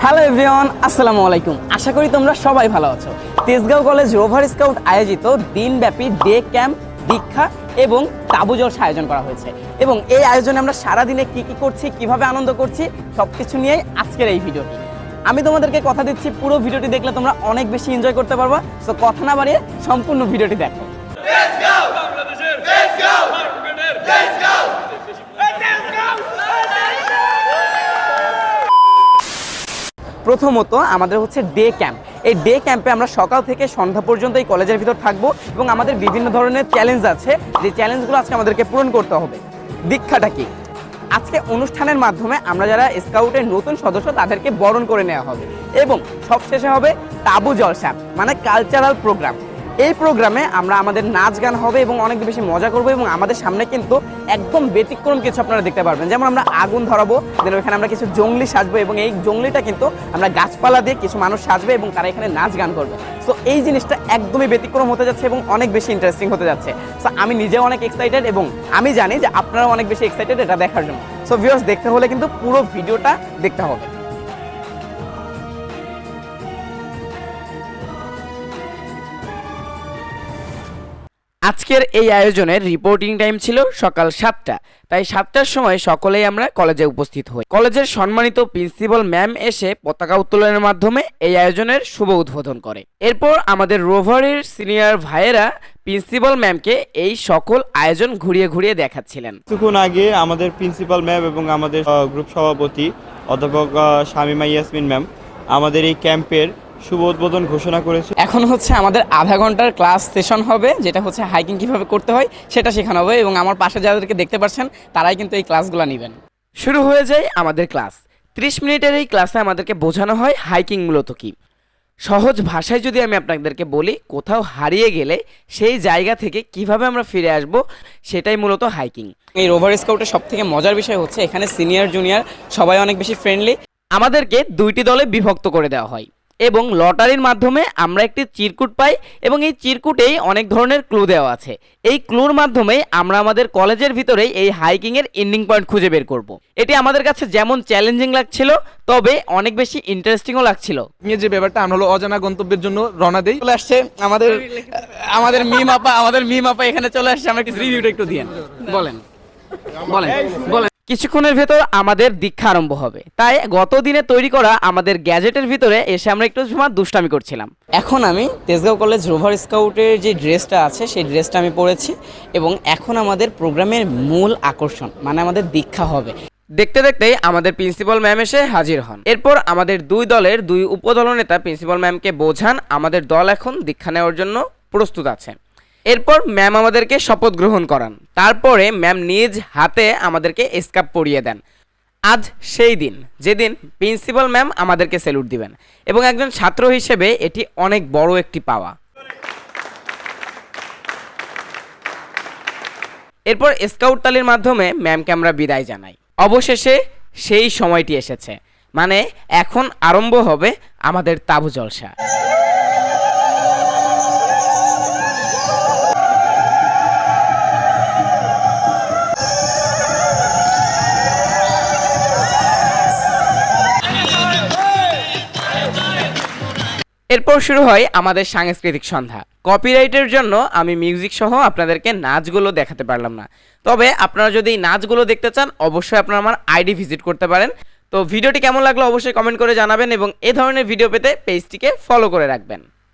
Hello everyone, আসসালামু আলাইকুম। আশা করি তোমরা সবাই ভালো আছো। তেজগাঁও কলেজ রোভার স্কাউট আয়োজিত দিনব্যাপী ডে ক্যাম্প, দীক্ষা এবং তাবু জলসা আয়োজন করা হয়েছে এবং এই আয়োজনে আমরা সারাদিনে কি কি করছি, কিভাবে আনন্দ করছি, সবকিছু নিয়েই আজকের এই ভিডিওটি। আমি তোমাদেরকে কথা দিচ্ছি, পুরো ভিডিওটি দেখলে তোমরা অনেক বেশি এনজয় করতে পারবা। সো কথা না বাড়িয়ে সম্পূর্ণ ভিডিওটি দেখো। প্রথমত আমাদের হচ্ছে ডে ক্যাম্প। এই ডে ক্যাম্পে আমরা সকাল থেকে সন্ধ্যা পর্যন্ত এই কলেজের ভিতর থাকবো এবং আমাদের বিভিন্ন ধরনের চ্যালেঞ্জ আছে, যে চ্যালেঞ্জগুলো আজকে আমাদেরকে পূরণ করতে হবে। দীক্ষাটা কি? আজকে অনুষ্ঠানের মাধ্যমে আমরা যারা স্কাউটের নতুন সদস্য তাদেরকে বরণ করে নেওয়া হবে এবং সবশেষে হবে তাবু জলসা, মানে কালচারাল প্রোগ্রাম। এই প্রোগ্রামে আমরা আমাদের নাচ গান হবে এবং অনেক বেশি মজা করবো এবং আমাদের সামনে কিন্তু একদম ব্যতিক্রম কিছু আপনারা দেখতে পারবেন। যেমন আমরা আগুন ধরাবো, দেন ওইখানে আমরা কিছু জঙ্গলি সাজবো এবং এই জঙ্গলিটা কিন্তু আমরা গাছপালা দিয়ে কিছু মানুষ সাজবে এবং তারা এখানে নাচ গান করবে। সো এই জিনিসটা একদমই ব্যতিক্রম হতে যাচ্ছে এবং অনেক বেশি ইন্টারেস্টিং হতে যাচ্ছে। সো আমি নিজেও অনেক এক্সাইটেড এবং আমি জানি যে আপনারাও অনেক বেশি এক্সাইটেড এটা দেখার জন্য। সো ভিউয়ার্স, দেখতে হলে কিন্তু পুরো ভিডিওটা দেখতে হবে। আজকের এই আয়োজনের রিপোর্টিং টাইম ছিল সকাল 7টা, তাই 7টার সময় সকলেই আমরা কলেজে উপস্থিত হই। কলেজের সম্মানিত প্রিন্সিপাল ম্যাম এসে পতাকা উত্তোলনের মাধ্যমে এই আয়োজনের শুভ উদ্বোধন করে। এরপর আমাদের রোভারের সিনিয়র ভাইয়েরা প্রিন্সিপাল ম্যামকে এই সকল আয়োজন ঘুরিয়ে ঘুরিয়ে দেখাচ্ছিলেন। কিছুক্ষণ আগে আমাদের প্রিন্সিপাল ম্যাম এবং আমাদের গ্রুপ সভাপতি অধ্যাপক শামিমা ইয়াসমিন ম্যাম আমাদের এই ক্যাম্পের শুভ উদ্বোধন ঘোষণা করেছে। এখন হচ্ছে আমাদের আধা ঘন্টার ক্লাস সেশন হবে, যেটা হচ্ছে হাইকিং কিভাবে করতে হয় সেটা শেখানো হবে এবং আমার পাশে যাদেরকে দেখতে পাচ্ছেন তারাই কিন্তু এই ক্লাসগুলো নেবেন। শুরু হয়ে যায় আমাদের ক্লাস। 30 মিনিটের এই ক্লাসে আমাদেরকে বোঝানো হয় হাইকিং মূলত কি। সহজ ভাষায় যদি আমি আপনাদেরকে বলি, কোথাও হারিয়ে গেলে সেই জায়গা থেকে কিভাবে আমরা ফিরে আসব, সেটাই মূলত হাইকিং। এই রোভার স্কাউটের সবথেকে মজার বিষয় হচ্ছে এখানে সিনিয়র জুনিয়র সবাই অনেক বেশি ফ্রেন্ডলি। আমাদেরকে 2টি দলে বিভক্ত করে দেওয়া হয় এবং লটারির মাধ্যমে আমরা একটি চিরকুট পাই এবং এই চিরকুটেই অনেক ধরনের ক্লু দেওয়া আছে। এই ক্লুর মাধ্যমে আমরা আমাদের কলেজের ভিতরেই এই হাইকিংয়ের এন্ডিং পয়েন্ট খুঁজে বের করব। এটি আমাদের কাছে যেমন চ্যালেঞ্জিং লাগছিল, তবে অনেক বেশি ইন্টারেস্টিংও লাগছিল। যে ব্যাপারটা আমরা হলো অজানা গন্তব্যের জন্য রওনা দেই। চলে আসছে আমাদের মিম আপা এখানে চলে আসছে। আমরা কিছু রিভিউটা একটু দিয়েন, বলেন। কিছুক্ষণের ভেতর আমাদের দীক্ষা আরম্ভ হবে, তাই গত দিনে তৈরি করা আমাদের গ্যাজেটের ভিতরে এসে আমরা একটু সময় দুষ্টামি করছিলাম। এখন আমি তেজগাঁও কলেজ রোভার স্কাউটের যে ড্রেসটা আছে সেই ড্রেসটা আমি পরেছি এবং এখন আমাদের প্রোগ্রামের মূল আকর্ষণ মানে আমাদের দীক্ষা হবে। দেখতে দেখতেই আমাদের প্রিন্সিপাল ম্যাম এসে হাজির হন। এরপর আমাদের 2 দলের 2 উপদলনেতা প্রিন্সিপাল ম্যামকে বোঝান আমাদের দল এখন দীক্ষা নেওয়ার জন্য প্রস্তুত আছে। এরপর ম্যাম আমাদেরকে শপথ গ্রহণ করান। তারপরে ম্যাম নিজ হাতে আমাদেরকে স্কার্ফ পরিয়ে দেন। আজ সেই দিন যেদিন প্রিন্সিপাল ম্যাম আমাদেরকে স্যালুট দিবেন এবং একজন ছাত্র হিসেবে এটি অনেক বড় একটি পাওয়া। এরপর স্কাউট তালির মাধ্যমে ম্যামকে আমরা বিদায় জানাই। অবশেষে সেই সময়টি এসেছে, মানে এখন আরম্ভ হবে আমাদের তাবু জলসা। এরপর শুরু হয় আমাদের সাংস্কৃতিক সন্ধ্যা। কপিরাইটের জন্য আমি মিউজিক সহ আপনাদেরকে নাচগুলো দেখাতে পারলাম না, তবে আপনারা যদি এই নাচগুলো দেখতে চান অবশ্যই আপনারা আমার আইডি ভিজিট করতে পারেন। তো ভিডিওটি কেমন লাগলো অবশ্যই কমেন্ট করে জানাবেন এবং এ ধরনের ভিডিও পেতে পেজটিকে ফলো করে রাখবেন।